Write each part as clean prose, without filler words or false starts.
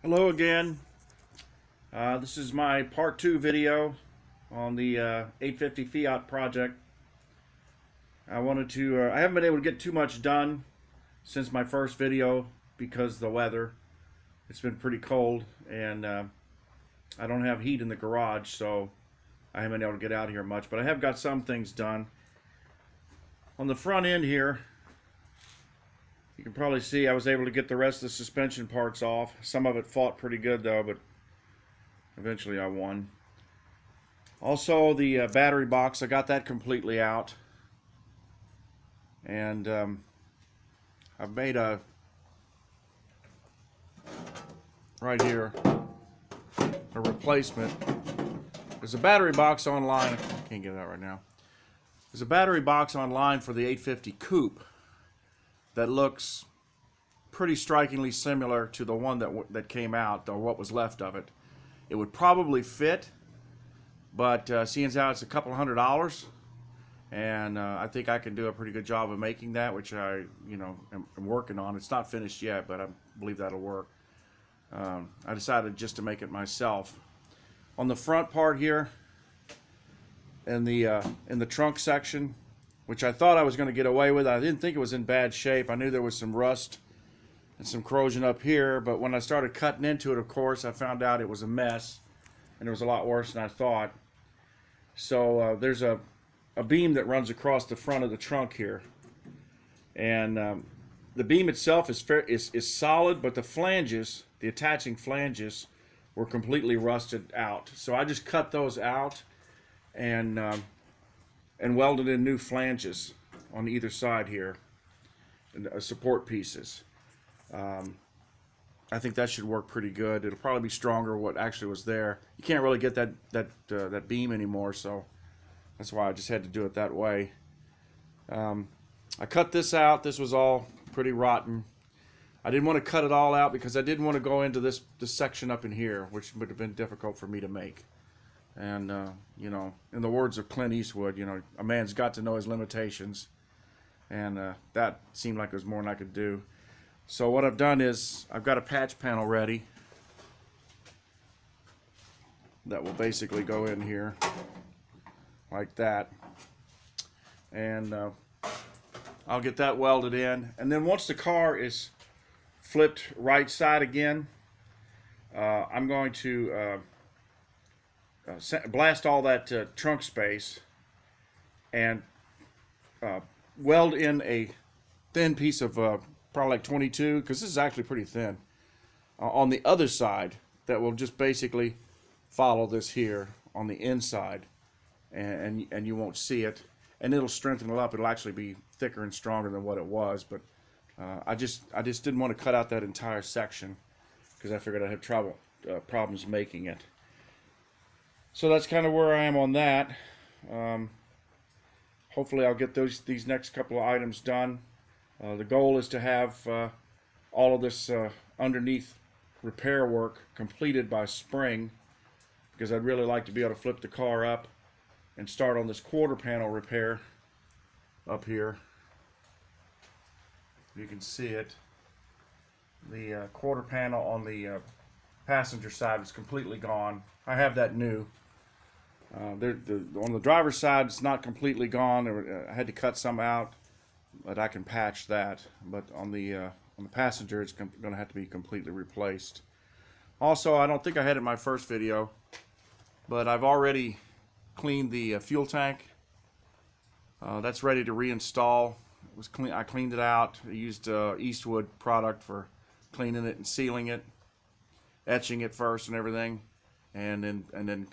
Hello again. This is my part 2 video on the 850 Fiat project. I haven't been able to get too much done since my first video because of the weather. It's been pretty cold and I don't have heat in the garage, so I haven't been able to get out here much, but I have got some things done. On the front end here, you can probably see I was able to get the rest of the suspension parts off. Some of it fought pretty good though, but eventually I won. Also, the battery box, I got that completely out. And I've made right here, a replacement. There's a battery box online. I can't get it out right now. There's a battery box online for the 850 Coupe that looks pretty strikingly similar to the one that came out, or what was left of it. It would probably fit, but seeing as how it's a couple $100, and I think I can do a pretty good job of making that, which I, am working on. It's not finished yet, but I believe that'll work. I decided just to make it myself. On the front part here, in the trunk section, which I thought I was going to get away with. I didn't think it was in bad shape. I knew there was some rust and some corrosion up here, but when I started cutting into it, of course, I found out it was a mess, and it was a lot worse than I thought. So there's a beam that runs across the front of the trunk here, and the beam itself is solid, but the flanges, the attaching flanges, were completely rusted out. So I just cut those out and welded in new flanges on either side here, and support pieces. I think that should work pretty good. It'll probably be stronger what actually was there. You can't really get that beam anymore, so that's why I just had to do it that way. I cut this out. This was all pretty rotten. I didn't want to cut it all out because I didn't want to go into this section up in here, which would have been difficult for me to make. And, in the words of Clint Eastwood, a man's got to know his limitations. And that seemed like it was more than I could do. So what I've done is I've got a patch panel ready that will basically go in here like that. And I'll get that welded in. And then once the car is flipped right side again, I'm going to blast all that trunk space and weld in a thin piece of probably like 22, because this is actually pretty thin, on the other side that will just basically follow this here on the inside, and you won't see it, and it'll strengthen it up. It'll actually be thicker and stronger than what it was, but I just didn't want to cut out that entire section because I figured I'd have problems making it. So that's kind of where I am on that. Hopefully I'll get these next couple of items done. The goal is to have all of this underneath repair work completed by spring, because I'd really like to be able to flip the car up and start on this quarter panel repair up here. You can see it. The quarter panel on the passenger side is completely gone. I have that new. On the driver's side, it's not completely gone. I had to cut some out, but I can patch that. But on the passenger, it's going to have to be completely replaced. Also, I don't think I had it in my first video, but I've already cleaned the fuel tank. That's ready to reinstall. It was clean. I cleaned it out. I used Eastwood product for cleaning it and sealing it, etching it first and everything, and then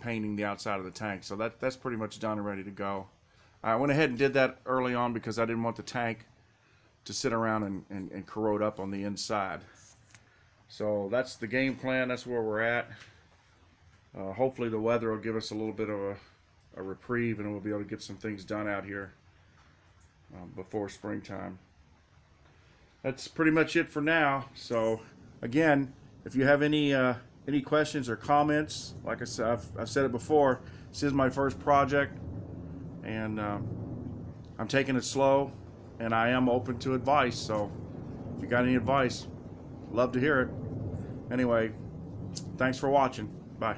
painting the outside of the tank. So that's pretty much done and ready to go. I went ahead and did that early on because I didn't want the tank to sit around and corrode up on the inside. So that's the game plan. That's where we're at. Hopefully the weather will give us a little bit of a reprieve, and we'll be able to get some things done out here before springtime. That's pretty much it for now. So again, if you have any questions or comments, like I said, I've said it before, this is my first project, and I'm taking it slow, and I am open to advice. So if you got any advice, love to hear it. Anyway, thanks for watching. Bye.